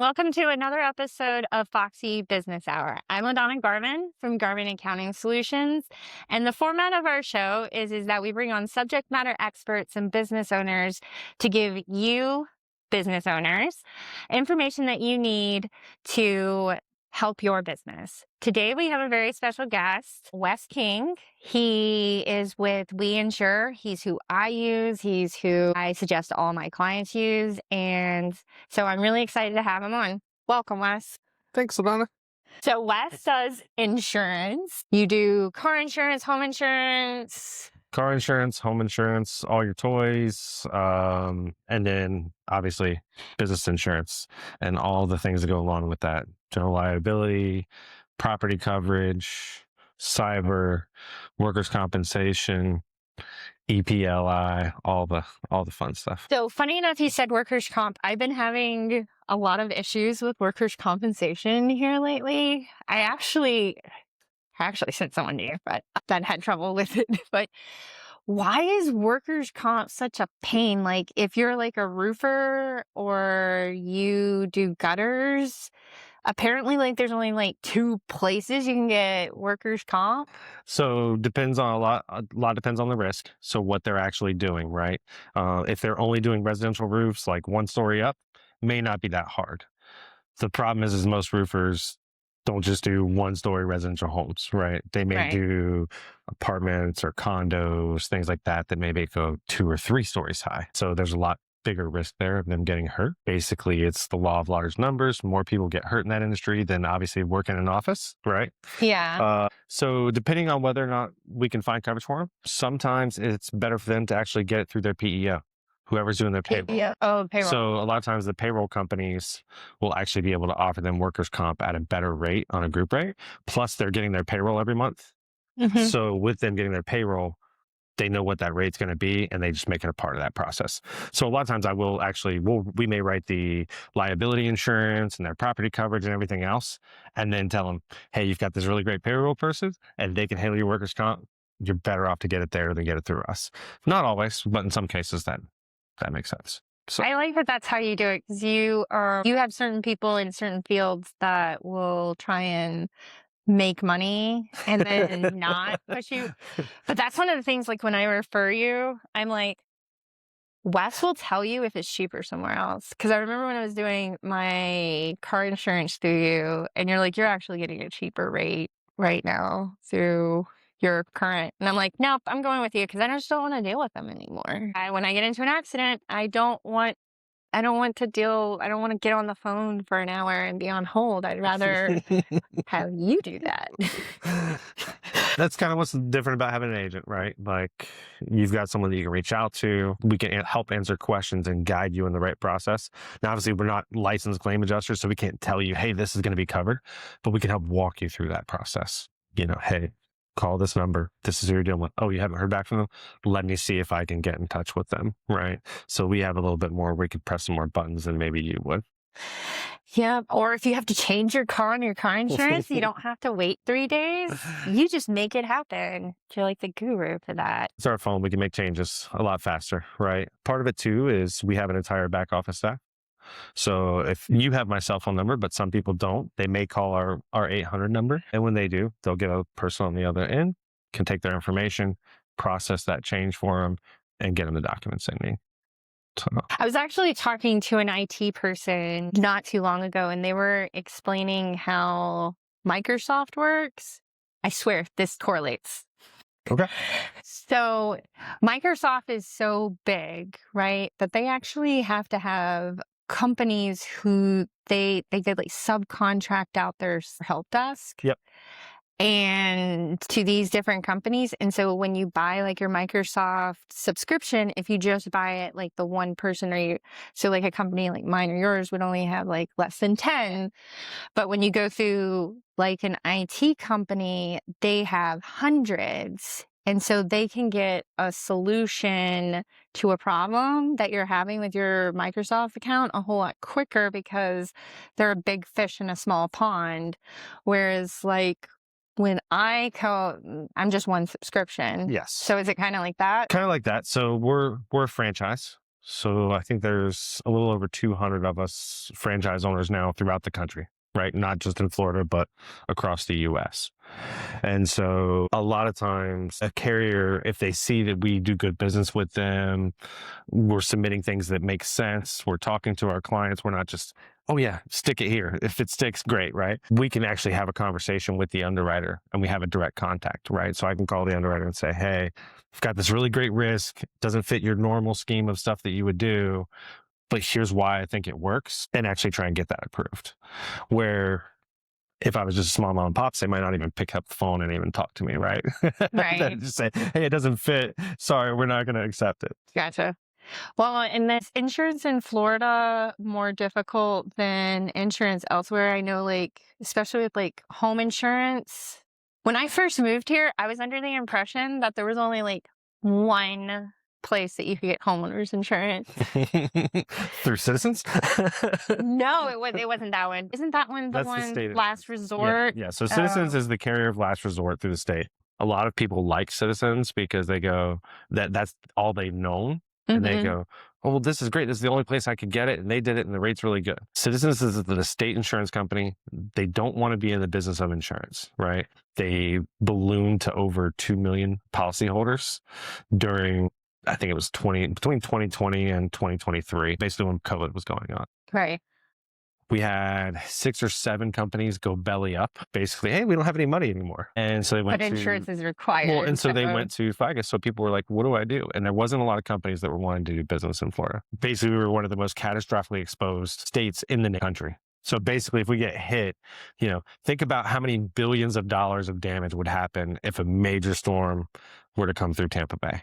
Welcome to another episode of Foxy Business Hour. I'm LaDonna Garvin from Garvin Accounting Solutions. And the format of our show is that we bring on subject matter experts and business owners to give you, business owners, information that you need to help your business. Today, we have a very special guest, Wes King. He is with We Insure. He's who I use. He's who I suggest all my clients use. And so I'm really excited to have him on. Welcome, Wes. Thanks, LaDonna. So Wes does insurance. You do car insurance, home insurance. Car insurance, home insurance, all your toys, and then obviously business insurance and all the things that go along with that. General liability, property coverage, cyber, workers' compensation, EPLI, all the fun stuff. So funny enough, you said workers' comp. I've been having a lot of issues with workers' compensation here lately. I actually sent someone to you, but that had trouble with it. But why is workers' comp such a pain? Like if you're like a roofer or you do gutters, apparently like there's only like 2 places you can get workers' comp. So depends on a lot depends on the risk. So what they're actually doing, right? If they're only doing residential roofs, like 1 story up, may not be that hard. The problem is most roofers don't just do 1 story residential homes, right? They may do apartments or condos, things like that maybe go 2 or 3 stories high. So there's a lot bigger risk there of them getting hurt. Basically, it's the law of large numbers. More people get hurt in that industry than obviously work in an office, right? Yeah. So depending on whether or not we can find coverage for them, sometimes it's better for them to actually get it through their PEO. Whoever's doing their payroll. Yeah. Oh, payroll. So a lot of times the payroll companies will actually be able to offer them workers' comp at a better rate on a group rate. Plus they're getting their payroll every month. Mhm. So with them getting their payroll, they know what that rate's going to be and they just make it a part of that process. So a lot of times we may write the liability insurance and their property coverage and everything else, and then tell them, hey, you've got this really great payroll person and they can handle your workers' comp. You're better off to get it there than get it through us. Not always, but in some cases that makes sense. So I like that that's how you do it, because you have certain people in certain fields that will try and make money and then not push you. But that's one of the things, like when I refer you, I'm like, Wes will tell you if it's cheaper somewhere else. Because I remember when I was doing my car insurance through you, and you're like, you're actually getting a cheaper rate right now through your current. And I'm like, nope, I'm going with you because I just don't want to deal with them anymore. When I get into an accident, I don't want to get on the phone for an hour and be on hold. I'd rather have you do that. That's kind of what's different about having an agent, right? Like you've got someone that you can reach out to. We can help answer questions and guide you in the right process. Now, obviously, we're not licensed claim adjusters, so we can't tell you, hey, this is going to be covered, but we can help walk you through that process. Hey, call this number. This is who you're dealing with. Oh, you haven't heard back from them? Let me see if I can get in touch with them, right? So we have a little bit more, we could press some more buttons than maybe you would. Yeah. Or if you have to change your car on your car insurance, you don't have to wait 3 days. You just make it happen. You're like the guru for that. It's our phone. We can make changes a lot faster, right? Part of it too is we have an entire back office staff. So if you have my cell phone number, but some people don't, they may call our 800 number. And when they do, they'll get a person on the other end, can take their information, process that change for them, and get them the documents they need. So. I was actually talking to an IT person not too long ago, and they were explaining how Microsoft works. I swear this correlates. Okay. So Microsoft is so big, right? That they actually have to have companies who they could like subcontract out their help desk. Yep. And to these different companies. And so when you buy like your Microsoft subscription, if you just buy it like the one person so like a company like mine or yours would only have like less than 10. But when you go through like an IT company, they have hundreds. And so they can get a solution to a problem that you're having with your Microsoft account a whole lot quicker because they're a big fish in a small pond. Whereas like when I'm just one subscription. Yes. So is it kind of like that? Kind of like that. So we're a franchise. So I think there's a little over 200 of us franchise owners now throughout the country, right? Not just in Florida, but across the US. And so a lot of times a carrier, if they see that we do good business with them, we're submitting things that make sense, we're talking to our clients, we're not just, oh yeah, stick it here. If it sticks, great, right? We can actually have a conversation with the underwriter and we have a direct contact, right? So I can call the underwriter and say, hey, I've got this really great risk, doesn't fit your normal scheme of stuff that you would do, but here's why I think it works, and actually try and get that approved. Where if I was just a small mom and pops, they might not even pick up the phone and even talk to me, right? Right. Just say, hey, it doesn't fit. Sorry, we're not going to accept it. Gotcha. Well, and this insurance in Florida more difficult than insurance elsewhere. I know, like, especially with like home insurance. When I first moved here, I was under the impression that there was only like one place that you could get homeowners insurance. Through Citizens? No, it wasn't that one. Isn't that one the That's the one state. last resort? Yeah. So Citizens is the carrier of last resort through the state. A lot of people like Citizens because they go that's all they've known. And they go, oh, well, this is great. This is the only place I could get it. And they did it and the rate's really good. Citizens is the state insurance company. They don't want to be in the business of insurance, right? They ballooned to over 2 million policyholders during, I think it was between 2020 and 2023, basically when COVID was going on. Right. We had 6 or 7 companies go belly up. Basically, hey, we don't have any money anymore. And so they went But insurance is required. well, and so they went to FIGA. So people were like, what do I do? And there wasn't a lot of companies that were wanting to do business in Florida. Basically, we were one of the most catastrophically exposed states in the country. So basically, if we get hit, think about how many billions of dollars of damage would happen if a major storm were to come through Tampa Bay.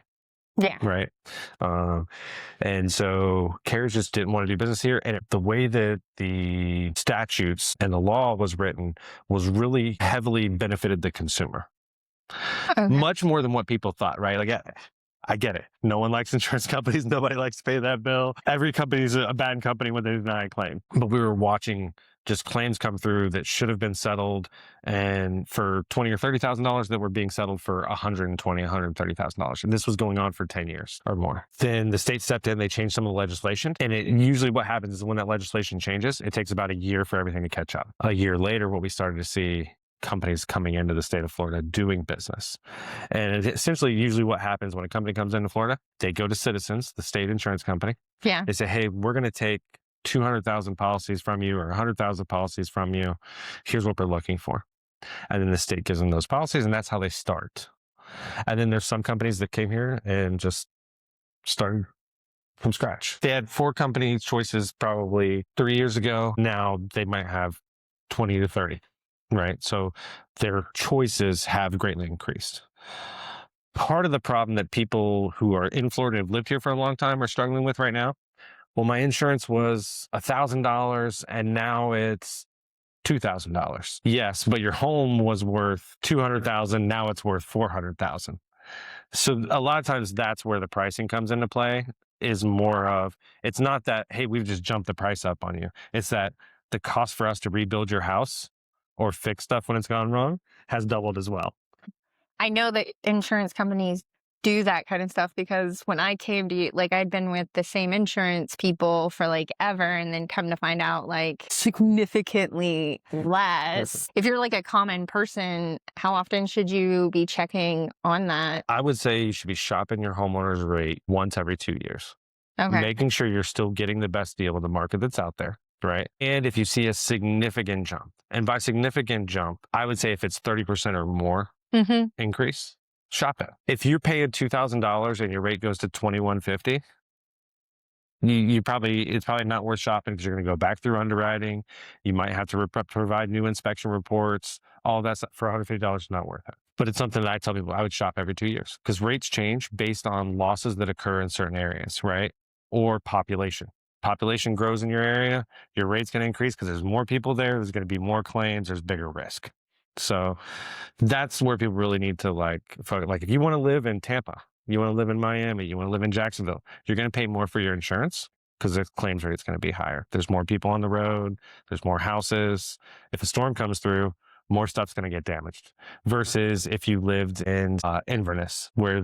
Yeah. Right. And so carriers just didn't want to do business here. And the way that the statutes and the law was written was really heavily benefited the consumer. Okay. Much more than what people thought, right? Like, I get it. No one likes insurance companies. Nobody likes to pay that bill. Every company is a bad company when they deny a claim. But we were watching just claims come through that should have been settled, and for $20,000 or $30,000 that were being settled for $120,000, $130,000. And this was going on for 10 years or more. Then the state stepped in, they changed some of the legislation. And usually what happens is when that legislation changes, it takes about a year for everything to catch up. A year later, what we started to see companies coming into the state of Florida doing business. And essentially, usually what happens when a company comes into Florida, they go to Citizens, the state insurance company. Yeah. They say, hey, we're going to take 200,000 policies from you or 100,000 policies from you. Here's what we're looking for. And then the state gives them those policies, and that's how they start. And then there's some companies that came here and just started from scratch. They had 4 company choices probably 3 years ago. Now they might have 20 to 30, right? So their choices have greatly increased. Part of the problem that people who are in Florida and have lived here for a long time are struggling with right now, well, my insurance was $1,000 and now it's $2,000. Yes, but your home was worth $200,000. Now it's worth $400,000. So a lot of times that's where the pricing comes into play. Is more of, it's not that, hey, we've just jumped the price up on you. It's that the cost for us to rebuild your house or fix stuff when it's gone wrong has doubled as well. I know that insurance companies do that kind of stuff because when I came to you, like I'd been with the same insurance people for like ever, and then come to find out like significantly less. If you're like a common person, how often should you be checking on that? I would say you should be shopping your homeowner's rate once every 2 years. Okay. Making sure you're still getting the best deal in the market that's out there, right? And if you see a significant jump, and by significant jump, I would say if it's 30% or more increase, shop it. If you're paying $2,000 and your rate goes to $2,150, it's probably not worth shopping because you're going to go back through underwriting. You might have to provide new inspection reports. All that stuff for $150 is not worth it. But it's something that I tell people I would shop every 2 years because rates change based on losses that occur in certain areas, right? Or population. Population grows in your area, your rate's going to increase because there's more people there. There's going to be more claims. There's bigger risk. So that's where people really need to like if you want to live in Tampa, you want to live in Miami, you want to live in Jacksonville, you're going to pay more for your insurance because the claims rate is going to be higher. There's more people on the road. There's more houses. If a storm comes through, more stuff's going to get damaged versus if you lived in Inverness where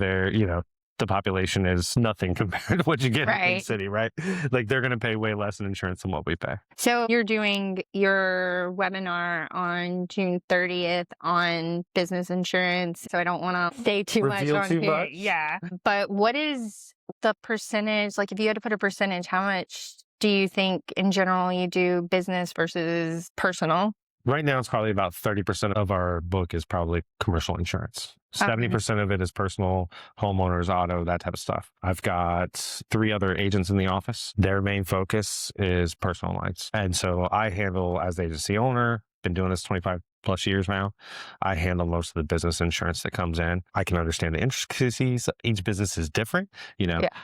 the population is nothing compared to what you get in the Right. city, right? Like they're going to pay way less in insurance than what we pay. So you're doing your webinar on June 30th on business insurance. So I don't want to say too Reveal much on too here. much? Yeah. But what is the percentage? Like if you had to put a percentage, how much do you think in general you do business versus personal? Right now, it's probably about 30% of our book is probably commercial insurance. 70% of it is personal, homeowners, auto, that type of stuff. I've got 3 other agents in the office. Their main focus is personal lines. And so I handle, as the agency owner, been doing this 25 plus years now. I handle most of the business insurance that comes in. I can understand the intricacies. Each business is different.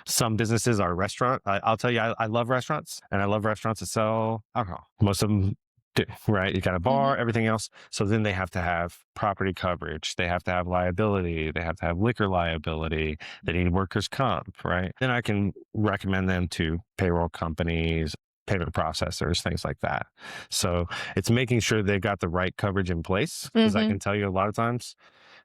Some businesses are restaurant. I'll tell you, I love restaurants, and I love restaurants that sell alcohol. Most of them do, right? You got a bar, everything else. So then they have to have property coverage. They have to have liability. They have to have liquor liability. They need workers' comp, right? Then I can recommend them to payroll companies, payment processors, things like that. So it's making sure they've got the right coverage in place. Because I can tell you a lot of times,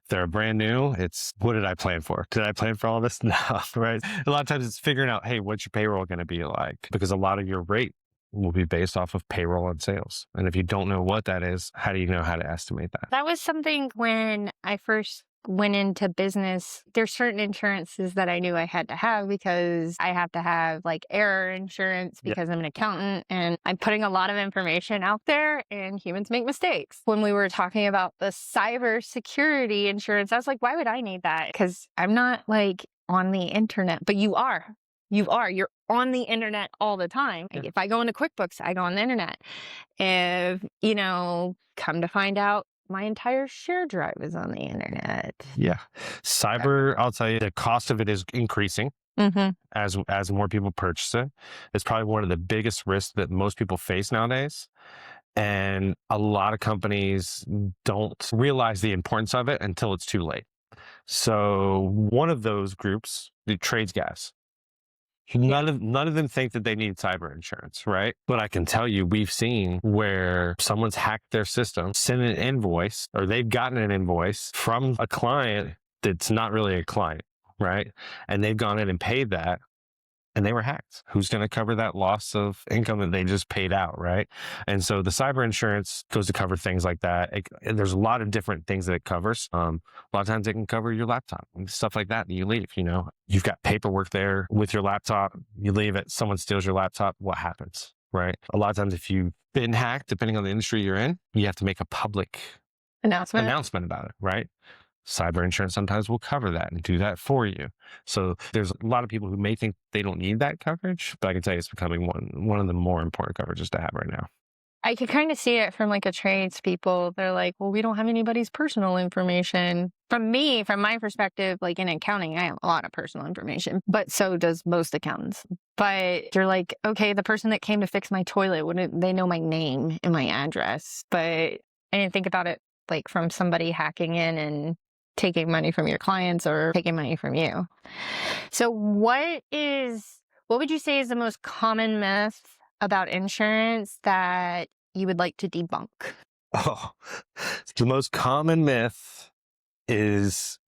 if they're brand new, it's what did I plan for? Did I plan for all this? No, right? A lot of times it's figuring out, hey, what's your payroll going to be like? Because a lot of your rate will be based off of payroll and sales. And if you don't know what that is, how do you know how to estimate that? That was something when I first went into business. There's certain insurances that I knew I had to have because I have to have like error insurance because I'm an accountant and I'm putting a lot of information out there and humans make mistakes. When we were talking about the cybersecurity insurance, I was like, why would I need that? Because I'm not like on the internet, but you are. You're on the internet all the time. Like if I go into QuickBooks, I go on the internet. If, come to find out, my entire share drive is on the internet. Yeah. Cyber, I'll tell you, the cost of it is increasing as more people purchase it. It's probably one of the biggest risks that most people face nowadays. And a lot of companies don't realize the importance of it until it's too late. So one of those groups, the trades gas. None of them think that they need cyber insurance, right? But I can tell you, we've seen where someone's hacked their system, sent an invoice, or they've gotten an invoice from a client that's not really a client, right? And they've gone in and paid that, and they were hacked. Who's going to cover that loss of income that they just paid out, right? And so the cyber insurance goes to cover things like that. There's a lot of different things that it covers. A lot of times it can cover your laptop and stuff like that. You leave, you've got paperwork there with your laptop. You leave it, someone steals your laptop. What happens, right? A lot of times if you've been hacked, depending on the industry you're in, you have to make a public announcement about it, right? Cyber insurance sometimes will cover that and do that for you. So there's a lot of people who may think they don't need that coverage, but I can tell you it's becoming one of the more important coverages to have right now. I could kind of see it from like a tradespeople. They're like, well, we don't have anybody's personal information. From my perspective, like in accounting, I have a lot of personal information, but so does most accountants. But you're like, okay, the person that came to fix my toilet, wouldn't they know my name and my address? But I didn't think about it like from somebody hacking in and taking money from your clients or taking money from you. So what would you say is the most common myth about insurance that you would like to debunk? Oh, the most common myth is,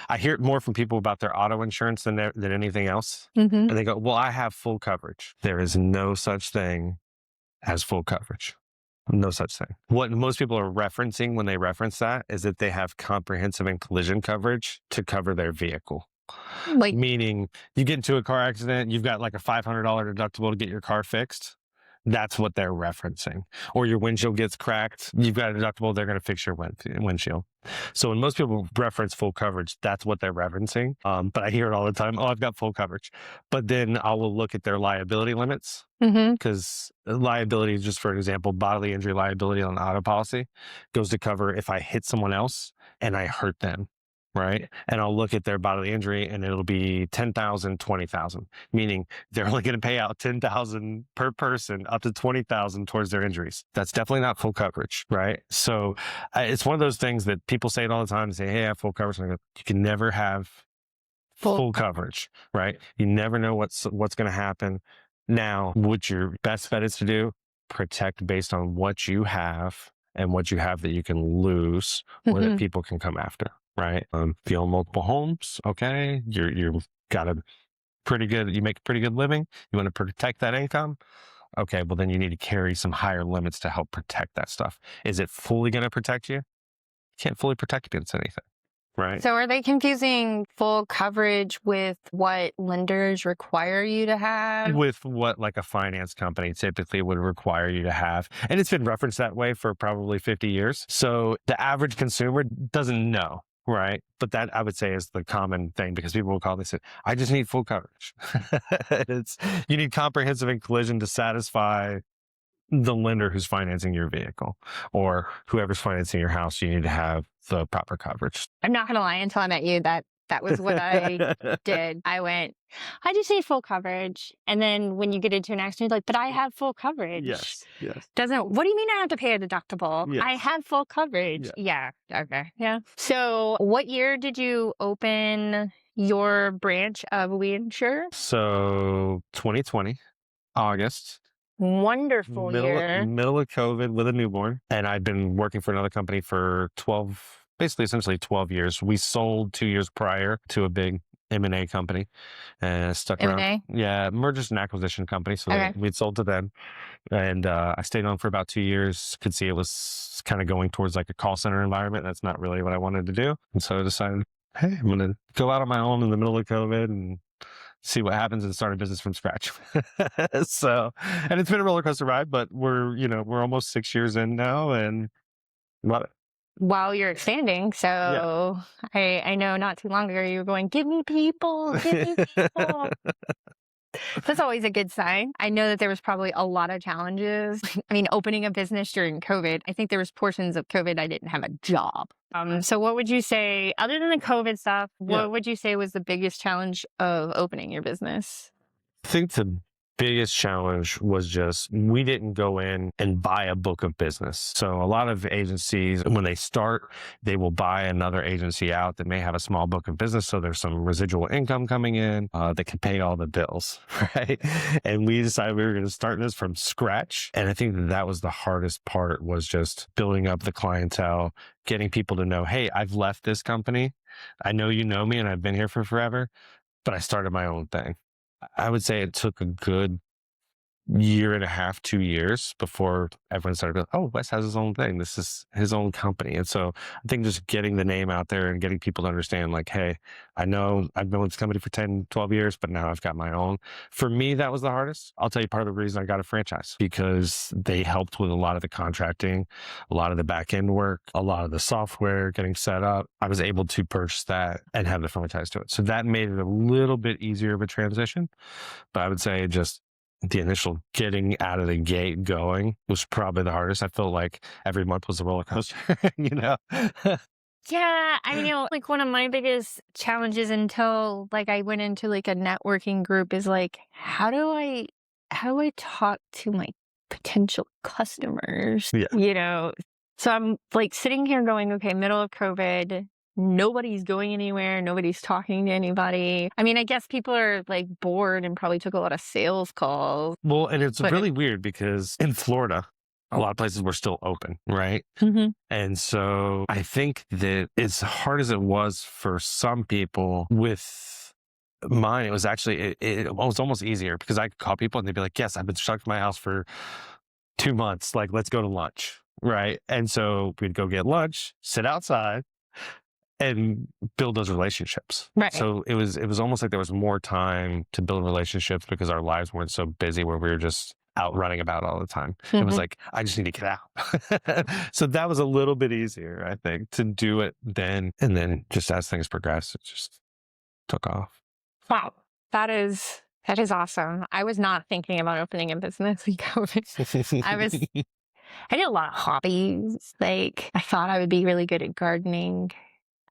I hear it more from people about their auto insurance than anything else. And they go, well, I have full coverage. There is no such thing as full coverage. No such thing. What most people are referencing when they reference that is that they have comprehensive and collision coverage to cover their vehicle. Meaning you get into a car accident, you've got like a $500 deductible to get your car fixed. That's what they're referencing. Or your windshield gets cracked, you've got a deductible, they're going to fix your windshield. So when most people reference full coverage, that's what they're referencing. But I hear it all the time, oh, I've got full coverage. But then I will look at their liability limits, because liability, just for example, bodily injury liability on an auto policy goes to cover if I hit someone else and I hurt them. Right. And I'll look at their bodily injury and it'll be 10,000, 20,000, meaning they're only going to pay out 10,000 per person up to 20,000 towards their injuries. That's definitely not full coverage. Right. So it's one of those things that people say it all the time. They say, hey, I have full coverage. And I go, you can never have full coverage. Right. You never know what's going to happen. Now, what your best bet is to do, protect based on what you have and what you have that you can lose or that people can come after. right? If you own multiple homes, okay, you've got a pretty good, you make a pretty good living. You want to protect that income. Okay, well, then you need to carry some higher limits to help protect that stuff. Is it fully going to protect you? You can't fully protect against anything, right? So are they confusing full coverage with what lenders require you to have? With what like a finance company typically would require you to have. And it's been referenced that way for probably 50 years. So the average consumer doesn't know, right? But that I would say is the common thing, because people will call and they say, I just need full coverage. You need comprehensive and collision to satisfy the lender who's financing your vehicle, or whoever's financing your house. You need to have the proper coverage. I'm not going to lie, until I met you, that was what I did. I went, I just need full coverage. And then when you get into an accident, you're like, but I have full coverage. Yes. What do you mean I have to pay a deductible? Yes. I have full coverage. Yeah. Okay. Yeah. So what year did you open your branch of Insure? So 2020, August. Wonderful year. Middle of COVID with a newborn. And I'd been working for another company for essentially 12 years. We sold 2 years prior to a big M&A company and stuck around. M&A? Yeah, mergers and acquisition company. So Okay. we'd sold to them. And I stayed on for about 2 years. Could see it was kind of going towards like a call center environment. That's not really what I wanted to do. And so I decided, hey, I'm going to go out on my own in the middle of COVID and see what happens and start a business from scratch. So, and it's been a roller coaster ride, but we're almost 6 years in now and love it. While you're expanding. So yeah. I know not too long ago you were going, give me people. That's always a good sign. I know that there was probably a lot of challenges. I mean, opening a business during COVID, I think there was portions of COVID I didn't have a job. So what would you say, other than the COVID stuff, what would you say was the biggest challenge of opening your business? I think the biggest challenge was just we didn't go in and buy a book of business. So a lot of agencies, when they start, they will buy another agency out that may have a small book of business. So there's some residual income coming in that can pay all the bills, right? And we decided we were going to start this from scratch. And I think that was the hardest part, was just building up the clientele, getting people to know, hey, I've left this company. I know you know me and I've been here for forever, but I started my own thing. I would say it took a good year and a half, 2 years before everyone started going, oh, Wes has his own thing. This is his own company. And so I think just getting the name out there and getting people to understand, like, hey, I know I've been with this company for 10, 12 years, but now I've got my own. For me, that was the hardest. I'll tell you part of the reason I got a franchise, because they helped with a lot of the contracting, a lot of the back end work, a lot of the software getting set up. I was able to purchase that and have the franchise to it. So that made it a little bit easier of a transition. But I would say just the initial getting out of the gate going was probably the hardest. I felt like every month was a roller coaster, Yeah, I know, like one of my biggest challenges until like I went into like a networking group is like, how do I talk to my potential customers? Yeah. So I'm like sitting here going, okay, middle of COVID, nobody's going anywhere. Nobody's talking to anybody. I mean, I guess people are like bored and probably took a lot of sales calls. Well, and it's really weird because in Florida, a lot of places were still open, right? Mm-hmm. And so I think that as hard as it was for some people, with mine, it was actually, it was almost easier, because I could call people and they'd be like, yes, I've been stuck in my house for 2 months. Like, let's go to lunch, right? And so we'd go get lunch, sit outside, and build those relationships. Right. So it was almost like there was more time to build relationships, because our lives weren't so busy where we were just out running about all the time. Mm-hmm. It was like, I just need to get out. So that was a little bit easier, I think, to do it then. And then just as things progressed, it just took off. Wow. That is awesome. I was not thinking about opening a business. I did a lot of hobbies. Like, I thought I would be really good at gardening.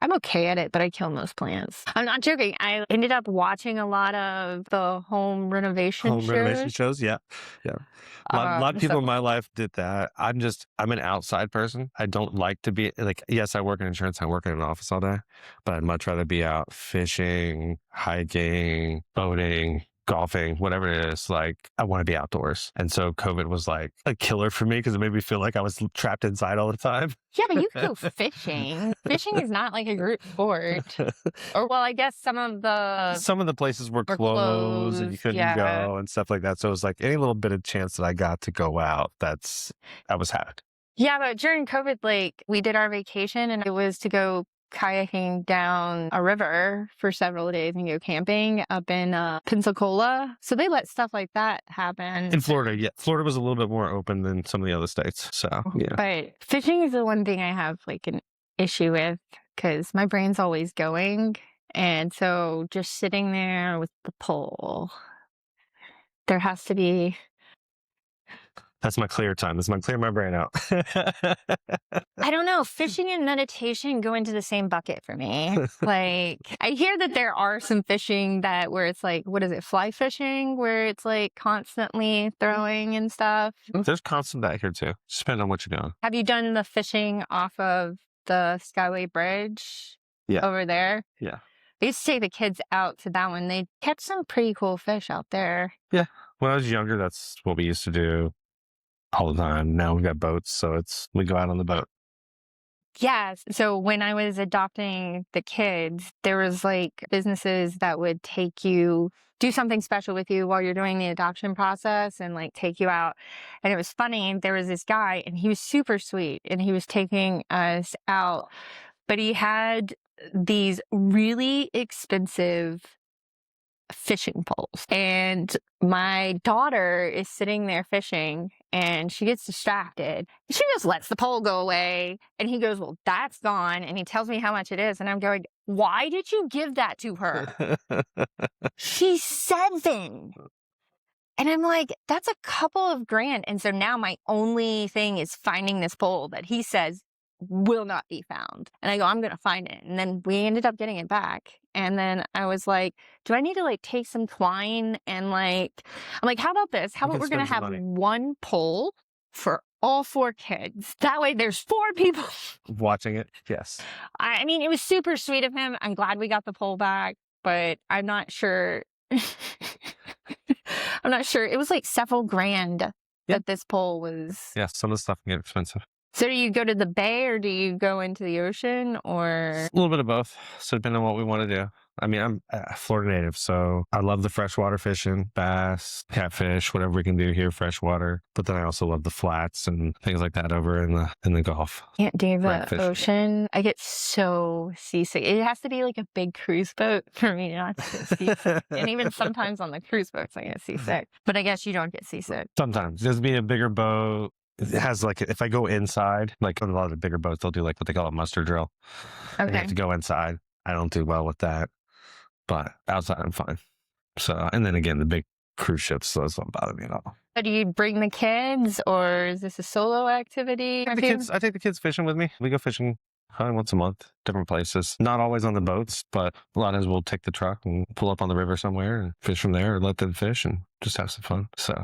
I'm okay at it, but I kill most plants. I'm not joking. I ended up watching a lot of the home renovation shows. Yeah. A lot of people in my life did that. I'm an outside person. I don't like to be like, yes, I work in insurance. I work in an office all day, but I'd much rather be out fishing, hiking, boating, golfing, whatever it is, like I want to be outdoors. And so COVID was like a killer for me because it made me feel like I was trapped inside all the time. Yeah, but you could go fishing. Fishing is not like a group sport. Or, well, I guess some of the places were were closed and you closed. couldn't Yeah. go and stuff like that. So it was like any little bit of chance that I got to go out, I was happy. Yeah, but during COVID, like we did our vacation and it was to go kayaking down a river for several days and go camping up in Pensacola. So they let stuff like that happen. In Florida, yeah. Florida was a little bit more open than some of the other states. So, yeah. But fishing is the one thing I have like an issue with because my brain's always going. And so just sitting there with the pole, there has to be. That's my clear time. That's my clear my brain out. I don't know. Fishing and meditation go into the same bucket for me. Like, I hear that there are some fishing where it's like, what is it, fly fishing, where it's like constantly throwing and stuff. There's constant that here too. Just depends on what you're doing. Have you done the fishing off of the Skyway Bridge over there? Yeah. I used to take the kids out to that one. They catch some pretty cool fish out there. Yeah. When I was younger, that's what we used to do all the time. Now we've got boats, so we go out on the boat. Yes. So when I was adopting the kids, there was like businesses that would do something special with you while you're doing the adoption process and like take you out. And it was funny. There was this guy and he was super sweet and he was taking us out, but he had these really expensive fishing poles. And my daughter is sitting there fishing and she gets distracted. She just lets the pole go away. And he goes, well, that's gone. And he tells me how much it is. And I'm going, why did you give that to her? She's 7. And I'm like, that's a couple of grand. And so now my only thing is finding this pole that he says will not be found. And I go, I'm going to find it. And then we ended up getting it back. And then I was like, do I need to like take some twine and I'm like, how about this? How about we're going to have one pole for all 4 kids? That way there's 4 people watching it. Yes. I mean, it was super sweet of him. I'm glad we got the pole back, but I'm not sure. I'm not sure. It was like several grand that this pole was. Yeah, some of the stuff can get expensive. So do you go to the bay or do you go into the ocean or? A little bit of both. So depending on what we want to do. I mean, I'm a Florida native, so I love the freshwater fishing, bass, catfish, whatever we can do here, freshwater. But then I also love the flats and things like that over in the Gulf. Can't do the ocean. I get so seasick. It has to be like a big cruise boat for me not to get seasick. And even sometimes on the cruise boats, I get seasick. But I guess you don't get seasick. Sometimes. There's be a bigger boat. It has like, if I go inside, like on a lot of the bigger boats, they'll do like what they call a muster drill. Okay. You have to go inside. I don't do well with that. But outside, I'm fine. So, and then again, the big cruise ships, so those don't bother me at all. So do you bring the kids or is this a solo activity? I take the kids fishing with me. We go fishing probably once a month, different places. Not always on the boats, but a lot of times we'll take the truck and pull up on the river somewhere and fish from there or let them fish and just have some fun. So,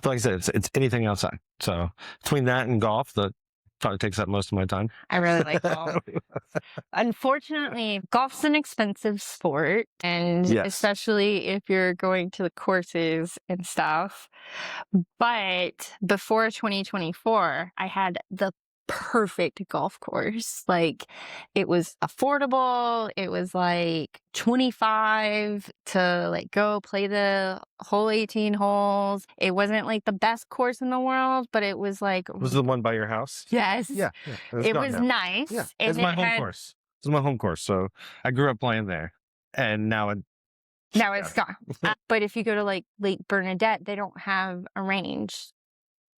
but like I said, it's anything outside. So between that and golf, that probably takes up most of my time. I really like golf. Unfortunately, golf's an expensive sport, and especially if you're going to the courses and stuff. But before 2024, I had the perfect golf course. Like, it was affordable. It was like 25 to like go play the whole 18 holes. It wasn't like the best course in the world, but it was like. Was it the one by your house? Yes. Yeah. It was nice. Yeah. It's my home course. It's my home course. So I grew up playing there, and now it's gone. But if you go to like Lake Bernadette, they don't have a range.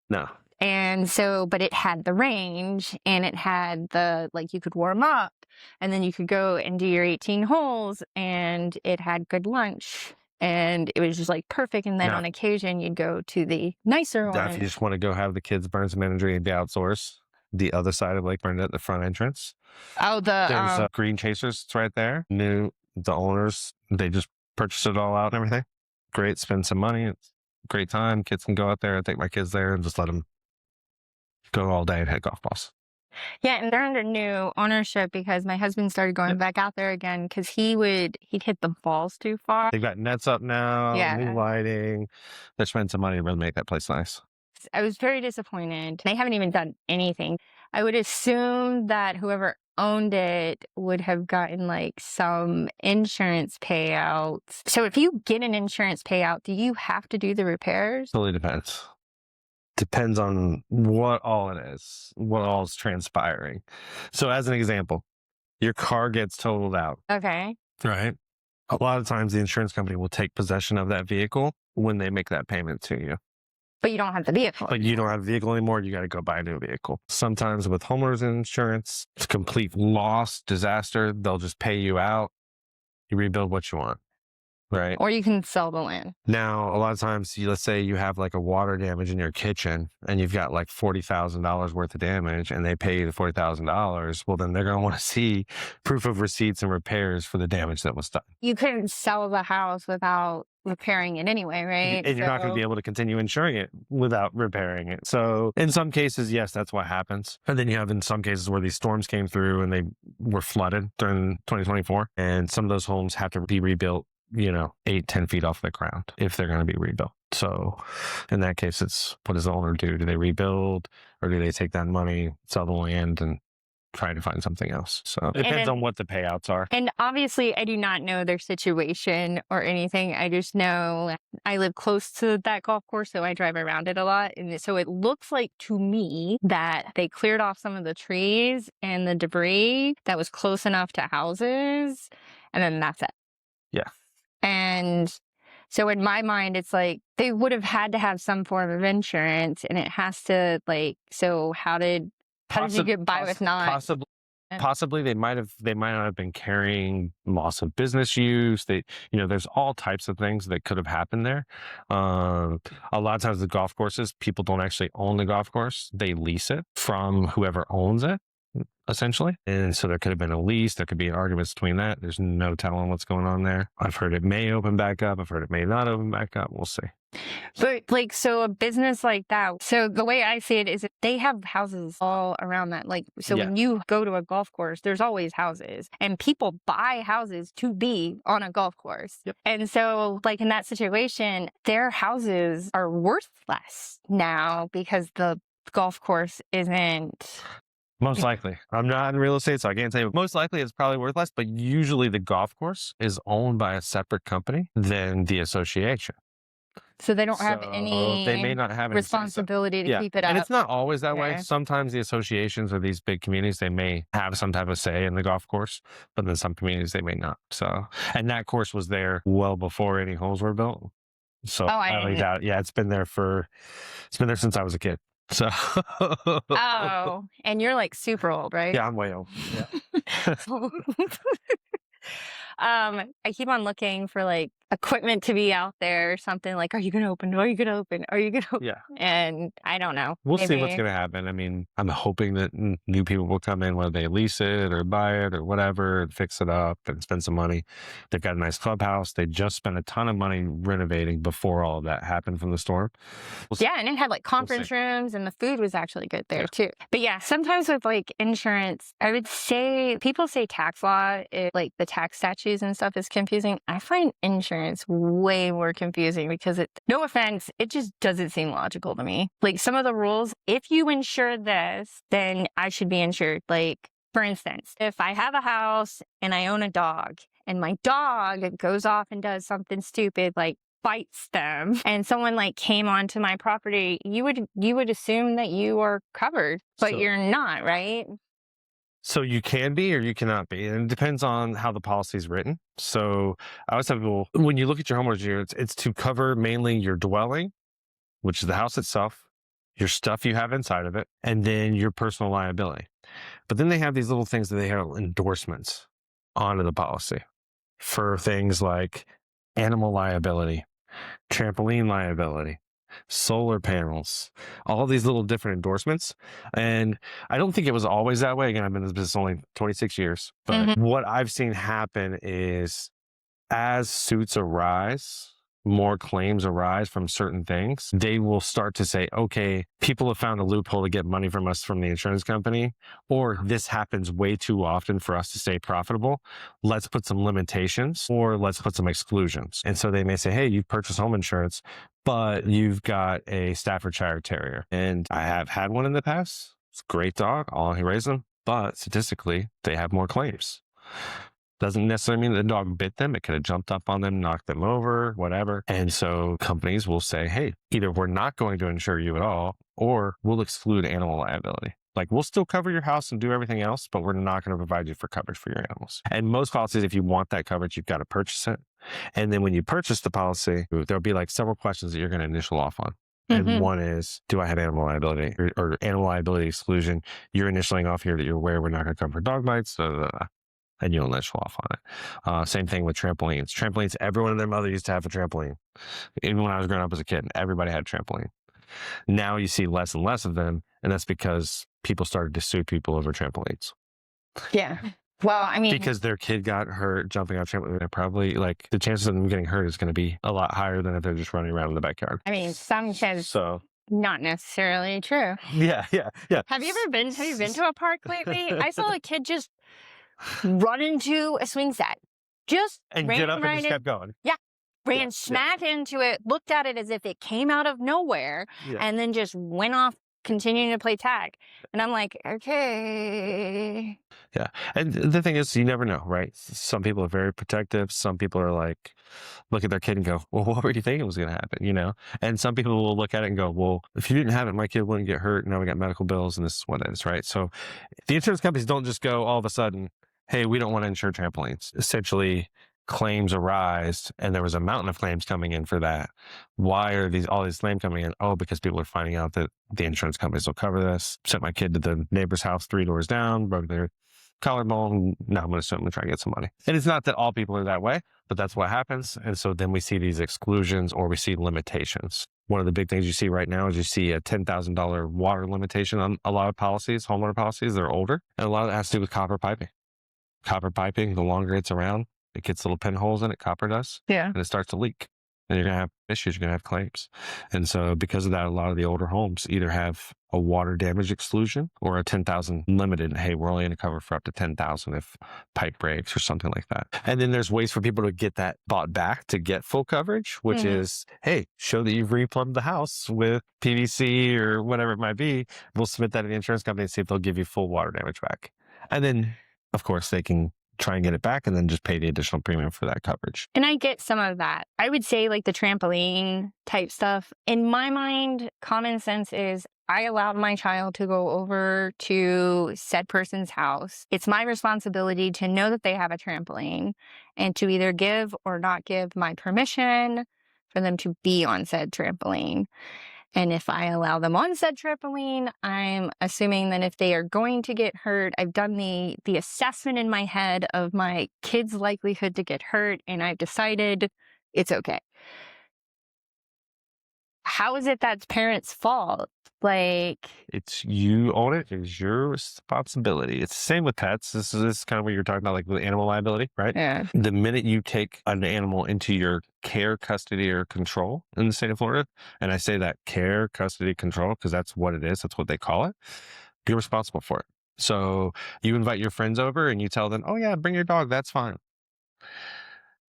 No. And so, but it had the range and it had you could warm up and then you could go and do your 18 holes and it had good lunch and it was just like perfect. And then on occasion you'd go to the nicer one. If you just want to go have the kids burn some energy and be outdoors, the other side of Lake Bernadette, the front entrance. Oh, there's Green Chasers. It's right there. The owners, they just purchased it all out and everything. Great. Spend some money. It's a great time. Kids can go out there. I take my kids there and just let them go all day and hit golf balls. Yeah, and they're under new ownership because my husband started going back out there again because he'd hit the balls too far. They've got nets up now, new Yeah. lighting. They're spending some money to really make that place nice. I was very disappointed. They haven't even done anything. I would assume that whoever owned it would have gotten like some insurance payouts. So if you get an insurance payout, do you have to do the repairs? Totally depends. Depends on what all it is, what all is transpiring. So as an example, your car gets totaled out, Okay. right? A lot of times the insurance company will take possession of that vehicle when they make that payment to you. But you don't have the vehicle. But you don't have a vehicle anymore. You got to go buy a new vehicle. Sometimes with homeowners insurance, it's complete loss, disaster. They'll just pay you out. You rebuild what you want, right? Or you can sell the land. Now, a lot of times, let's say you have like a water damage in your kitchen and you've got like $40,000 worth of damage and they pay you the $40,000. Well, then they're going to want to see proof of receipts and repairs for the damage that was done. You couldn't sell the house without repairing it anyway, right? And you're not going to be able to continue insuring it without repairing it. So in some cases, yes, that's what happens. And then you have in some cases where these storms came through and they were flooded during 2024. And some of those homes have to be rebuilt, 8-10 feet off the ground if they're going to be rebuilt. So in that case, it's what does the owner do? Do they rebuild or do they take that money, sell the land and try to find something else? So it depends on what the payouts are. And obviously, I do not know their situation or anything. I just know I live close to that golf course, so I drive around it a lot. And so it looks like to me that they cleared off some of the trees and the debris that was close enough to houses, and then that's it. Yeah. And so in my mind, it's like they would have had to have some form of insurance, and it has to so how did you get by with not? Possibly they might not have been carrying loss of business use. There's all types of things that could have happened there. A lot of times the golf courses, people don't actually own the golf course. They lease it from whoever owns it, essentially. And so there could have been a lease. There could be arguments between that. There's no telling what's going on there. I've heard it may open back up. I've heard it may not open back up. We'll see. But so a business like that, so the way I see it is they have houses all around that. When you go to a golf course, there's always houses and people buy houses to be on a golf course. Yep. And so in that situation, their houses are worth less now because the golf course isn't. Most likely. I'm not in real estate, so I can't tell you. Most likely it's probably worth less, but usually the golf course is owned by a separate company than the association. So they don't have any they may not have any responsibility to keep it up. And it's not always that way. Sometimes the associations or these big communities, they may have some type of say in the golf course, but then some communities they may not. So, and that course was there well before any homes were built. So it's been there since I was a kid. So and you're super old, right? Yeah, I'm way old. Yeah. I keep on looking for equipment to be out there or something are you going to open? Are you going to open? Are you going to open? Yeah. And I don't know. We'll see what's going to happen. I mean, I'm hoping that new people will come in, whether they lease it or buy it or whatever, and fix it up and spend some money. They've got a nice clubhouse. They just spent a ton of money renovating before all of that happened from the storm. And it had conference rooms and the food was actually good there too. But yeah, sometimes with insurance, I would say people say tax law, the tax statutes and stuff is confusing. I find insurance way more confusing because no offense, it just doesn't seem logical to me. Some of the rules, if you insure this, then I should be insured. For instance, if I have a house and I own a dog and my dog goes off and does something stupid, bites them, and someone came onto my property, you would assume that you are covered, but you're not, right? So you can be or you cannot be. And it depends on how the policy is written. So I always tell people, when you look at your homeowner's insurance, it's to cover mainly your dwelling, which is the house itself, your stuff you have inside of it, and then your personal liability. But then they have these little things that they have endorsements onto the policy for things like animal liability, trampoline liability, solar panels, all these little different endorsements. And I don't think it was always that way. Again, I've been in this business only 26 years. But what I've seen happen is as suits arise, more claims arise from certain things, they will start to say, okay, people have found a loophole to get money from us from the insurance company, or this happens way too often for us to stay profitable. Let's put some limitations or let's put some exclusions. And so they may say, hey, you've purchased home insurance, but you've got a Staffordshire Terrier. And I have had one in the past. It's a great dog. I'll raise them. But statistically, they have more claims. Doesn't necessarily mean the dog bit them. It could have jumped up on them, knocked them over, whatever. And so companies will say, hey, either we're not going to insure you at all, or we'll exclude animal liability. Like, we'll still cover your house and do everything else, but we're not going to provide you for coverage for your animals. And most policies, if you want that coverage, you've got to purchase it. And then when you purchase the policy, there'll be like several questions that you're going to initial off on. And one is, do I have animal liability or animal liability exclusion? You're initialing off here that you're aware we're not going to cover dog bites. And you'll initial off on it. Same thing with trampolines. Trampolines, everyone and their mother used to have a trampoline. Even when I was growing up as a kid, everybody had a trampoline. Now you see less and less of them, and that's because people started to sue people over trampolines. Yeah. Well, I mean, because their kid got hurt jumping on a trampoline, they're probably like the chances of them getting hurt is going to be a lot higher than if they're just running around in the backyard. I mean, some kids, not necessarily true. Yeah. Have you been to a park lately? I saw a kid just run into a swing set. And get up and just kept going. Yeah. Ran smack into it, looked at it as if it came out of nowhere, and then just went off continuing to play tag. And I'm like, okay. Yeah. And the thing is, you never know, right? Some people are very protective. Some people are like, look at their kid and go, well, what were you thinking was going to happen? You know? And some people will look at it and go, well, if you didn't have it, my kid wouldn't get hurt. Now we got medical bills and this is what it is, right? So the insurance companies don't just go all of a sudden, hey, we don't want to insure trampolines. Essentially, claims arise, and there was a mountain of claims coming in for that. Why are all these claims coming in? Oh, because people are finding out that the insurance companies will cover this. Sent my kid to the neighbor's house 3 doors down, broke their collarbone. Now I'm going to assume try to get some money. And it's not that all people are that way, but that's what happens. And so then we see these exclusions or we see limitations. One of the big things you see right now is you see a $10,000 water limitation on a lot of policies, homeowner policies. They're older, and a lot of that has to do with copper piping. Copper piping, the longer it's around, it gets little pinholes in it, copper does. Yeah. And it starts to leak. And you're going to have issues, you're going to have claims. And so because of that, a lot of the older homes either have a water damage exclusion or a 10,000 limited. Hey, we're only going to cover for up to 10,000 if pipe breaks or something like that. And then there's ways for people to get that bought back to get full coverage, which is, hey, show that you've replumbed the house with PVC or whatever it might be. We'll submit that to the insurance company and see if they'll give you full water damage back. And then, of course, they can try and get it back and then just pay the additional premium for that coverage. And I get some of that. I would say like the trampoline type stuff. In my mind, common sense is I allowed my child to go over to said person's house. It's my responsibility to know that they have a trampoline and to either give or not give my permission for them to be on said trampoline. And if I allow them on said trampoline, I'm assuming that if they are going to get hurt, I've done the assessment in my head of my kid's likelihood to get hurt, and I've decided it's okay. How is it that's parents' fault? Like, it's you own it. It's your responsibility. It's the same with pets. This is kind of what you're talking about, like with animal liability, right? Yeah. The minute you take an animal into your care, custody, or control in the state of Florida, and I say that care, custody, control, because that's what it is. That's what they call it. You're responsible for it. So you invite your friends over and you tell them, oh yeah, bring your dog. That's fine.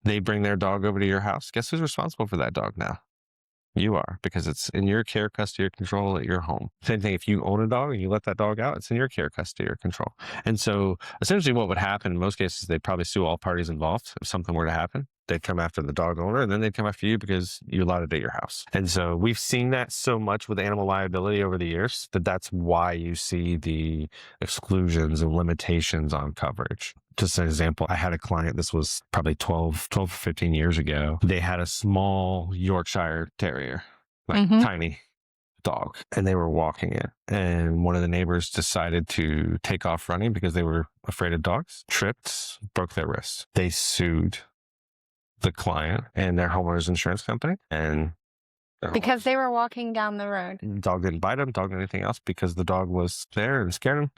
They bring their dog over to your house. Guess who's responsible for that dog now? You are, because it's in your care, custody, or control at your home. Same thing, if you own a dog and you let that dog out, it's in your care, custody, or control. And so essentially what would happen in most cases, they'd probably sue all parties involved if something were to happen. They'd come after the dog owner and then they'd come after you because you allowed it at your house. And so we've seen that so much with animal liability over the years that that's why you see the exclusions and limitations on coverage. Just an example, I had a client, this was probably 12 or 15 years ago. They had a small Yorkshire Terrier, like tiny dog, and they were walking it. And one of the neighbors decided to take off running because they were afraid of dogs, tripped, broke their wrist. They sued the client and their homeowner's insurance company, and Because they were walking down the road. The dog didn't bite him, dog didn't anything else, because the dog was there and scared him.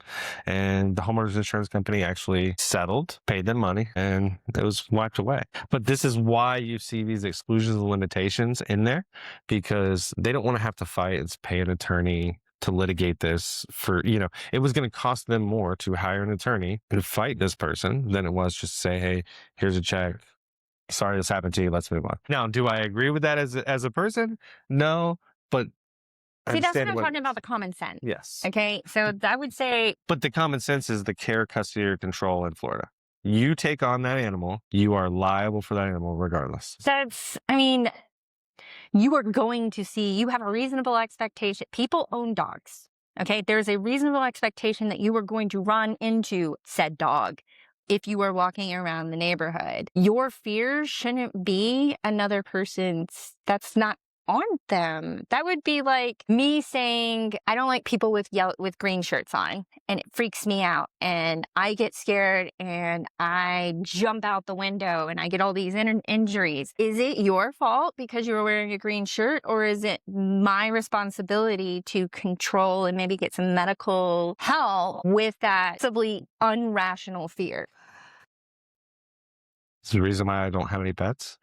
And the homeowners insurance company actually settled, paid them money, and it was wiped away. But this is why you see these exclusions and limitations in there, because they don't want to have to fight and pay an attorney to litigate this for, it was going to cost them more to hire an attorney and fight this person than it was just to say, hey, here's a check. Sorry this happened to you. Let's move on. Now, do I agree with that as a person? No, but see, that's what I'm talking about, the common sense. Yes. Okay, so I would say, but the common sense is the care, custody, or control in Florida. You take on that animal, you are liable for that animal regardless. You are going to see, you have a reasonable expectation. People own dogs. Okay, there's a reasonable expectation that you are going to run into said dog if you are walking around the neighborhood. Your fear shouldn't be another person's. That's not on them. That would be like me saying, I don't like people with green shirts on, and it freaks me out, and I get scared and I jump out the window and I get all these injuries. Is it your fault because you were wearing a green shirt, or is it my responsibility to control and maybe get some medical help with that possibly unrational fear? It's the reason why I don't have any pets,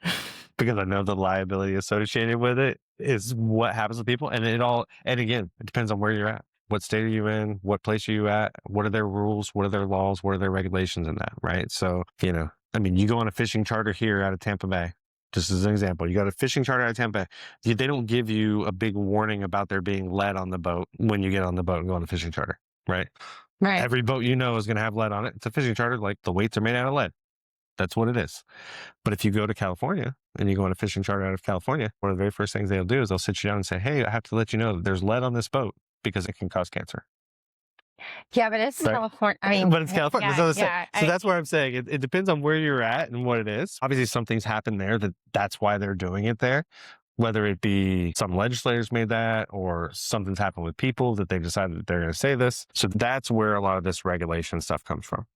because I know the liability associated with it is what happens to people. And again, it depends on where you're at. What state are you in? What place are you at? What are their rules? What are their laws? What are their regulations in that, right? So, you go on a fishing charter here out of Tampa Bay, just as an example. You got a fishing charter out of Tampa Bay. They don't give you a big warning about there being lead on the boat when you get on the boat and go on a fishing charter, right? Right. Every boat is going to have lead on it. It's a fishing charter, like the weights are made out of lead. That's what it is. But if you go to California and you go on a fishing charter out of California, one of the very first things they'll do is they'll sit you down and say, hey, I have to let you know that there's lead on this boat because it can cause cancer. Yeah, but it's California. But it's California. Yeah, so that's what I'm saying. It depends on where you're at and what it is. Obviously, some things happen there that's why they're doing it there. Whether it be some legislators made that or something's happened with people that they've decided that they're going to say this. So that's where a lot of this regulation stuff comes from.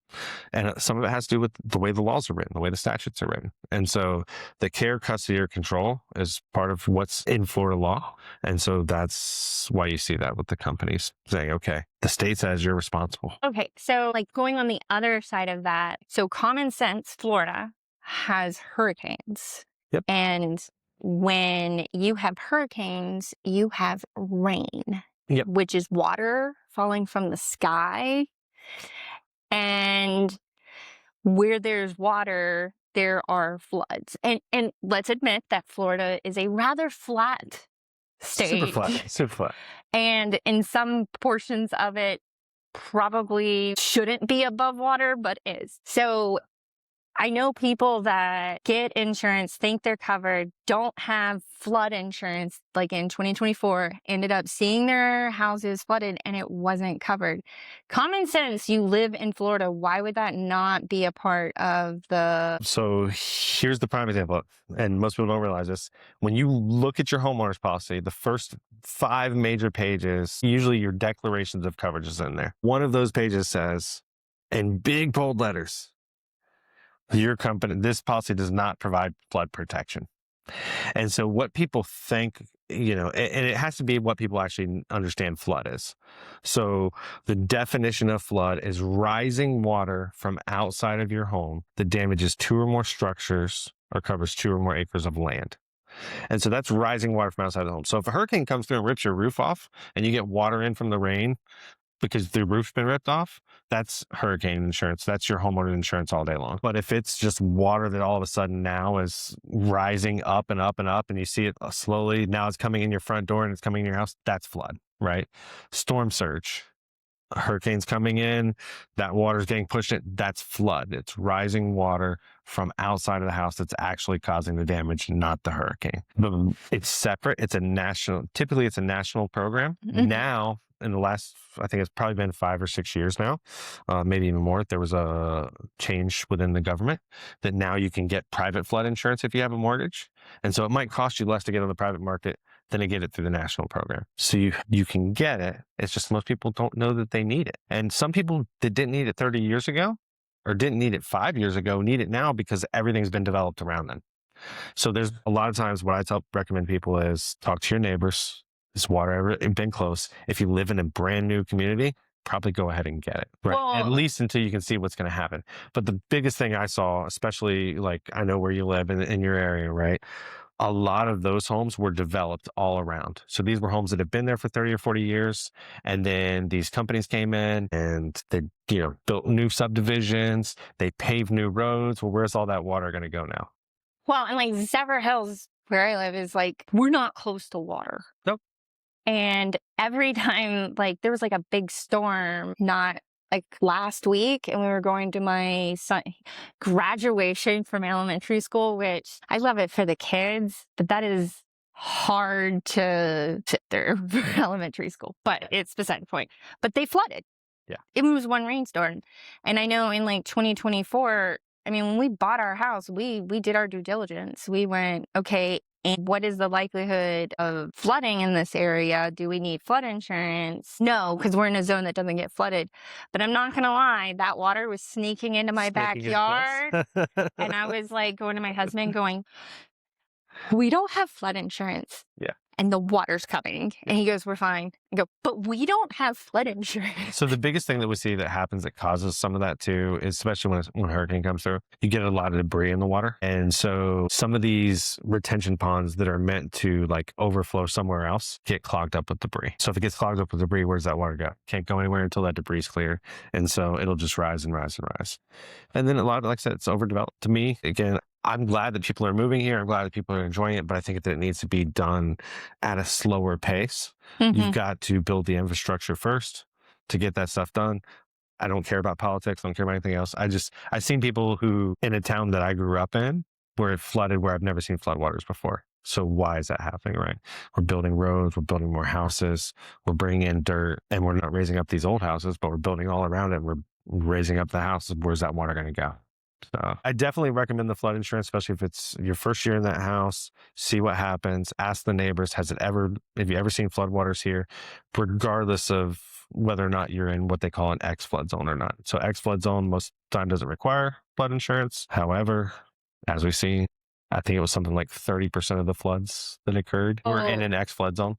And some of it has to do with the way the laws are written, the way the statutes are written. And so the care, custody, or control is part of what's in Florida law. And so that's why you see that with the companies saying, okay, the state says you're responsible. Okay, so going on the other side of that, so common sense, Florida has hurricanes. Yep. And when you have hurricanes, you have rain, yep, which is water falling from the sky. And where there's water, there are floods. And let's admit that Florida is a rather flat state. Super flat. And in some portions of it, probably shouldn't be above water, but is. So I know people that get insurance, think they're covered, don't have flood insurance, like in 2024, ended up seeing their houses flooded and it wasn't covered. Common sense, you live in Florida. Why would that not be a part of the... So here's the prime example, and most people don't realize this. When you look at your homeowner's policy, the first 5 major pages, usually your declarations of coverage is in there. One of those pages says, in big bold letters, your company, this policy does not provide flood protection. And so what people think, and it has to be what people actually understand flood is. So the definition of flood is rising water from outside of your home that damages 2 or more structures or covers 2 or more acres of land. And so that's rising water from outside the home. So if a hurricane comes through and rips your roof off and you get water in from the rain because the roof's been ripped off, that's hurricane insurance. That's your homeowner insurance all day long. But if it's just water that all of a sudden now is rising up and up and up, and you see it slowly, now it's coming in your front door and it's coming in your house, that's flood, right? Storm surge. Hurricanes coming in, that water's getting pushed in, that's flood. It's rising water from outside of the house that's actually causing the damage, not the hurricane. It's separate. Typically it's a national program. Mm-hmm. Now, in the last, I think it's probably been 5 or 6 years now, maybe even more, there was a change within the government that now you can get private flood insurance if you have a mortgage. And so it might cost you less to get on the private market than to get it through the national program. So you can get it. It's just most people don't know that they need it. And some people that didn't need it 30 years ago or didn't need it 5 years ago need it now because everything's been developed around them. So there's a lot of times what I recommend people is talk to your neighbors. Is water ever been close? If you live in a brand new community, probably go ahead and get it, right? At Well, least until you can see what's going to happen. But the biggest thing I saw, especially like I know where you live in your area, right? A lot of those homes were developed all around. So these were homes that have been there for 30 or 40 years. And then these companies came in and they, built new subdivisions. They paved new roads. Well, where's all that water going to go now? well, and like Zephyr Hills, where I live, is like, we're not close to water. Nope. And every time, like, there was like a big storm, not like last week, and we were going to my son graduation from elementary school, which I love it for the kids, but that is hard to sit through for elementary school, but it's beside the point. But they flooded. Yeah. It was one rainstorm. And I know in like 2024, I mean, when we bought our house, we did our due diligence. We went, okay, and what is the likelihood of flooding in this area? Do we need flood insurance? No, because we're in a zone that doesn't get flooded. But I'm not going to lie, that water was sneaking into my backyard. And I was like going to my husband going, we don't have flood insurance. Yeah. And the water's coming. And he goes, we're fine. I go, but we don't have flood insurance. So the biggest thing that we see that happens that causes some of that too, is especially when a hurricane comes through, you get a lot of debris in the water. And so some of these retention ponds that are meant to like overflow somewhere else get clogged up with debris. So if it gets clogged up with debris, where does that water go? Can't go anywhere until that debris is clear. And so it'll just rise and rise and rise. And then a lot of, like I said, it's overdeveloped. To me, again, I'm glad that people are moving here. I'm glad that people are enjoying it, but I think that it needs to be done at a slower pace. You've got to build the infrastructure first to get that stuff done. I don't care about politics. I don't care about anything else. I've seen people who in a town that I grew up in where it flooded, where I've never seen floodwaters before. So why is that happening, right? We're building roads, we're building more houses, we're bringing in dirt, and we're not raising up these old houses, but we're building all around it. We're raising up the houses. Where's that water going to go? So I definitely recommend the flood insurance, especially if it's your first year in that house. See what happens. Ask the neighbors. Have you ever seen floodwaters here? Regardless of whether or not you're in what they call an X flood zone or not. So X flood zone most of the time doesn't require flood insurance. However, as we've seen, I think it was something like 30% of the floods that occurred were in an X flood zone.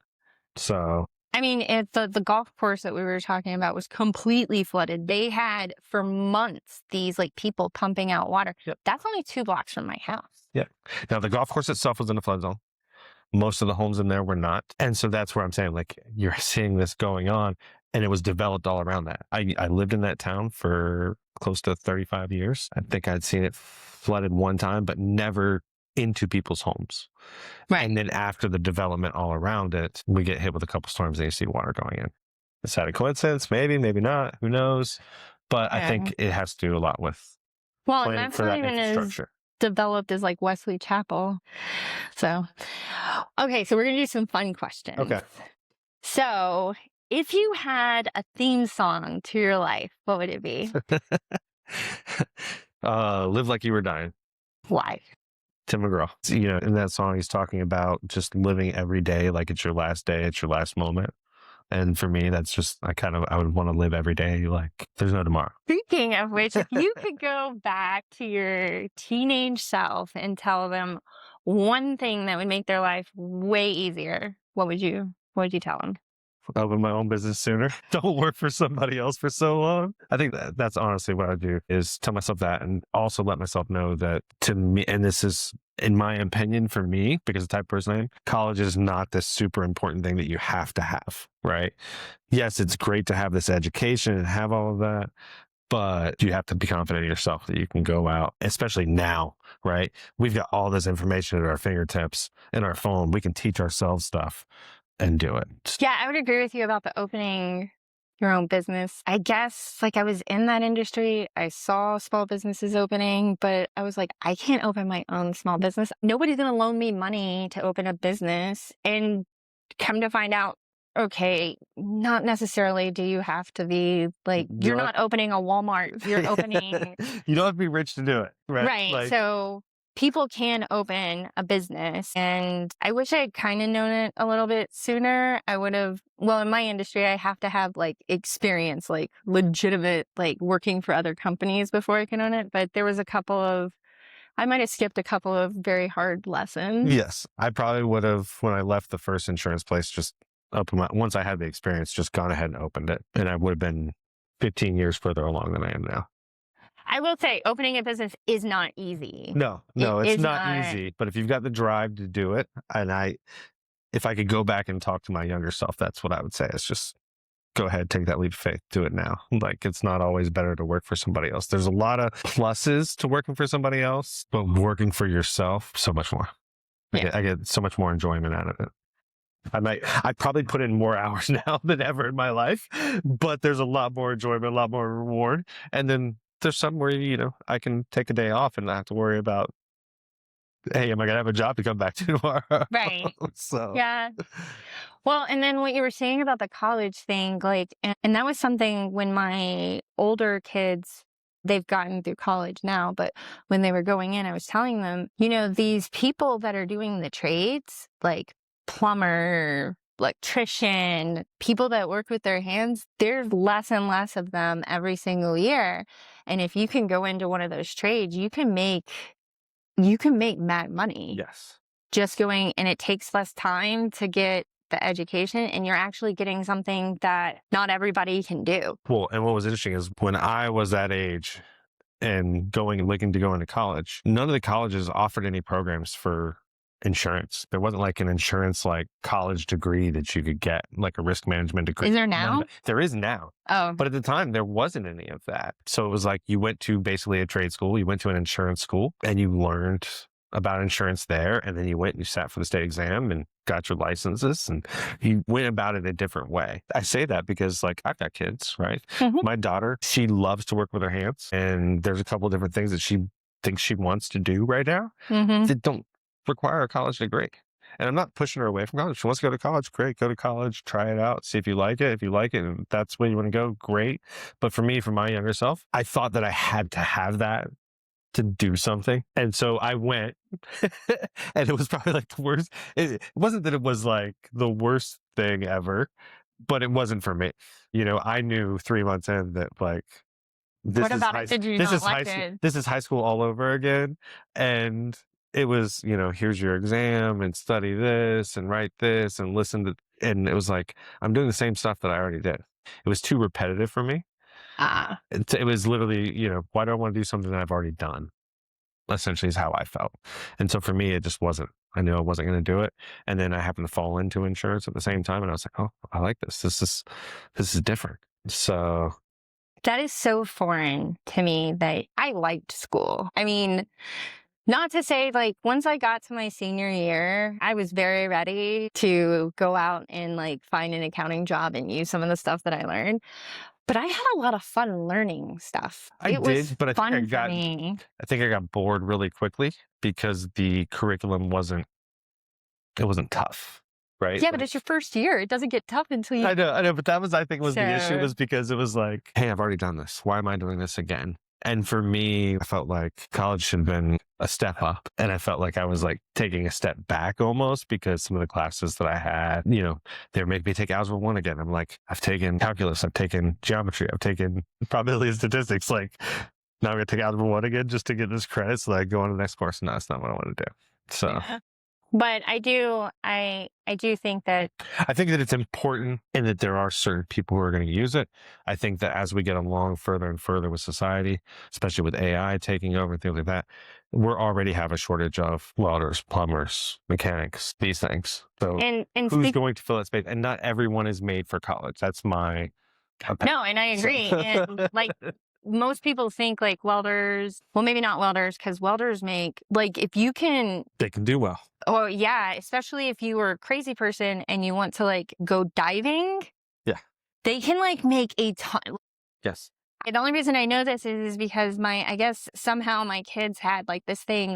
So I mean, the golf course that we were talking about was completely flooded. They had for months these like people pumping out water. Yep. That's only 2 blocks from my house. Yeah. Now the golf course itself was in a flood zone. Most of the homes in there were not. And so that's where I'm saying, like, you're seeing this going on, and it was developed all around that. I lived in that town for close to 35 years. I think I'd seen it flooded one time, but never into people's homes. Right. And then after the development all around it, we get hit with a couple storms and you see water going in. Is that a coincidence? Maybe, maybe not. Who knows? But I think it has to do a lot with and that's for not that even as infrastructure. developed as like Wesley Chapel. So, okay, so we're going to do some fun questions. Okay. So, if you had a theme song to your life, what would it be? Live Like You Were Dying. Why? Tim McGraw. In that song, he's talking about just living every day like it's your last day, it's your last moment. And for me, that's just, I would want to live every day like there's no tomorrow. Speaking of which, if you could go back to your teenage self and tell them one thing that would make their life way easier, what would you tell them? Open my own business sooner. Don't work for somebody else for so long. I think that's honestly what I do, is tell myself that, and also let myself know that, to me, and this is in my opinion for me, because the type of person I am, college is not this super important thing that you have to have, right? Yes, it's great to have this education and have all of that, but you have to be confident in yourself that you can go out, especially now, right? We've got all this information at our fingertips in our phone. We can teach ourselves stuff and do it. Yeah, I would agree with you about the opening your own business. I guess like I was in that industry. I saw small businesses opening, but I was like, I can't open my own small business. Nobody's going to loan me money to open a business. And come to find out, okay, not necessarily do you have to be like, you're not opening a Walmart. You're opening. You don't have to be rich to do it. Right. Right. So people can open a business, and I wish I had kind of known it a little bit sooner. I would have, in my industry, I have to have like experience, like legitimate, like working for other companies before I can own it. But there was a couple of I might have skipped a couple of very hard lessons. Yes, I probably would have, when I left the first insurance place, just once I had the experience, just gone ahead and opened it. And I would have been 15 years further along than I am now. I will say opening a business is not easy. No, it's not easy. But if you've got the drive to do it, and if I could go back and talk to my younger self, that's what I would say. It's just go ahead, take that leap of faith, do it now. Like, it's not always better to work for somebody else. There's a lot of pluses to working for somebody else, but working for yourself, so much more. Yeah. I get so much more enjoyment out of it. I probably put in more hours now than ever in my life, but there's a lot more enjoyment, a lot more reward. And then there's some where, I can take a day off and not have to worry about, hey, am I going to have a job to come back to tomorrow? Right. So, yeah. Well, and then what you were saying about the college thing, like, and that was something when my older kids, they've gotten through college now, but when they were going in, I was telling them, these people that are doing the trades, like plumber, electrician, people that work with their hands, there's less and less of them every single year. And if you can go into one of those trades, you can make mad money. yes. Just going, and it takes less time to get the education, and you're actually getting something that not everybody can do. Well, and what was interesting is when I was that age and looking to go into college, none of the colleges offered any programs for insurance. There wasn't like an insurance college degree that you could get, like a risk management degree. Is there now? There is now. Oh. But at the time, there wasn't any of that. So it was like you went to basically a trade school, you went to an insurance school, and you learned about insurance there, and then you went and you sat for the state exam and got your licenses, and you went about it a different way. I say that because I've got kids, right? Mm-hmm. My daughter, she loves to work with her hands, and there's a couple of different things that she thinks she wants to do right now that don't require a college degree. And I'm not pushing her away from college. She wants to go to college, great, go to college, try it out, see if you like it. If you like it and that's where you want to go, great. But for me, for my younger self, I thought that I had to have that to do something. And so I went and it was probably the worst. It wasn't that it was the worst thing ever, but it wasn't for me. I knew 3 months in that this what is about it? Did you not like it? This is high school all over again. And it was, here's your exam and study this and write this and listen to, and it was I'm doing the same stuff that I already did. It was too repetitive for me. It was literally, why do I want to do something that I've already done? Essentially is how I felt. And so for me, it just wasn't. I knew I wasn't going to do it. And then I happened to fall into insurance at the same time. And I was like, oh, I like this. This is different. So that is so foreign to me that I liked school. I mean, not to say once I got to my senior year, I was very ready to go out and find an accounting job and use some of the stuff that I learned. But I had a lot of fun learning stuff. I think I got bored really quickly because the curriculum wasn't tough, right? Yeah, but it's your first year. It doesn't get tough until you... I know, but that was, I think, the issue was because it was hey, I've already done this. Why am I doing this again? And for me, I felt like college should have been a step up. And I felt like I was taking a step back almost because some of the classes that I had, they were making me take Algebra 1 again. I'm I've taken calculus, I've taken geometry, I've taken probability and statistics. Now I'm going to take Algebra 1 again just to get this credit so that I go on to the next course. No, that's not what I want to do. So... Yeah. But I do think that... I think that it's important and that there are certain people who are going to use it. I think that as we get along further and further with society, especially with AI taking over and things like that, we're already have a shortage of welders, plumbers, mechanics, these things. So who's going to fill that space? And not everyone is made for college. That's my opinion. No, and I agree. And most people think welders, well, maybe not welders, because welders make, if you can... They can do well. Oh, yeah. Especially if you were a crazy person and you want to go diving. Yeah. They can make a ton. Yes. The only reason I know this is because I guess somehow my kids had this thing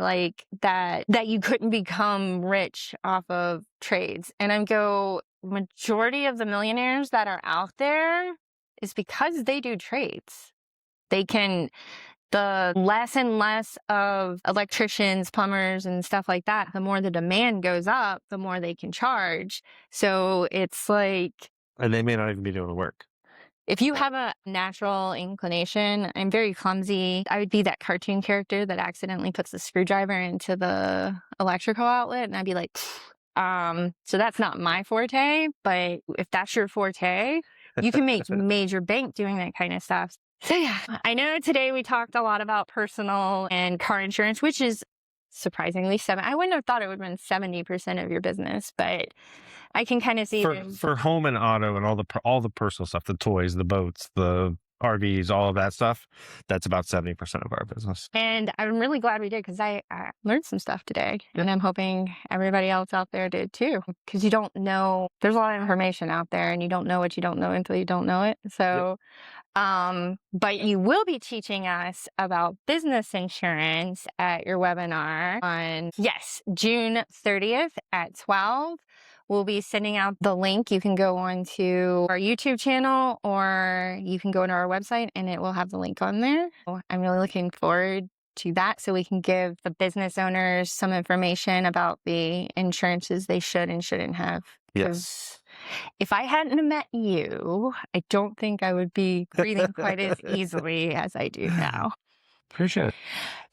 that you couldn't become rich off of trades. And majority of the millionaires that are out there is because they do trades. They can, the less and less of electricians, plumbers, and stuff like that, the more the demand goes up, the more they can charge. So it's And they may not even be doing the work. If you have a natural inclination, I'm very clumsy. I would be that cartoon character that accidentally puts the screwdriver into the electrical outlet, and I'd be like, so that's not my forte, but if that's your forte, you can make major bank doing that kind of stuff. So yeah, I know today we talked a lot about personal and car insurance, which is surprisingly I wouldn't have thought it would have been 70% of your business, but I can kind of see for home and auto and all the personal stuff, the toys, the boats, the RVs, all of that stuff. That's about 70% of our business. And I'm really glad we did, because I learned some stuff today, and I'm hoping everybody else out there did too, because you don't know, there's a lot of information out there, and you don't know what you don't know until you don't know it. So but you will be teaching us about business insurance at your webinar on, yes, June 30th at 12. We'll be sending out the link. You can go on to our YouTube channel, or you can go into our website and it will have the link on there. I'm really looking forward to that, so we can give the business owners some information about the insurances they should and shouldn't have. Yes. If I hadn't met you, I don't think I would be breathing quite as easily as I do now. Appreciate it.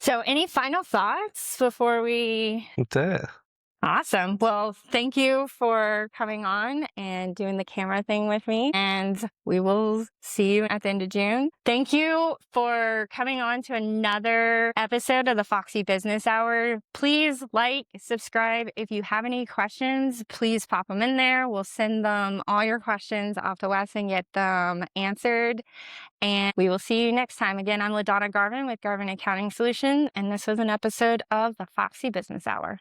So any final thoughts before we... That's it. Awesome. Well, thank you for coming on and doing the camera thing with me. And we will see you at the end of June. Thank you for coming on to another episode of the Foxy Business Hour. Please like, subscribe. If you have any questions, please pop them in there. We'll send them all your questions off to Wes and get them answered. And we will see you next time. Again, I'm LaDonna Garvin with Garvin Accounting Solutions, and this was an episode of the Foxy Business Hour.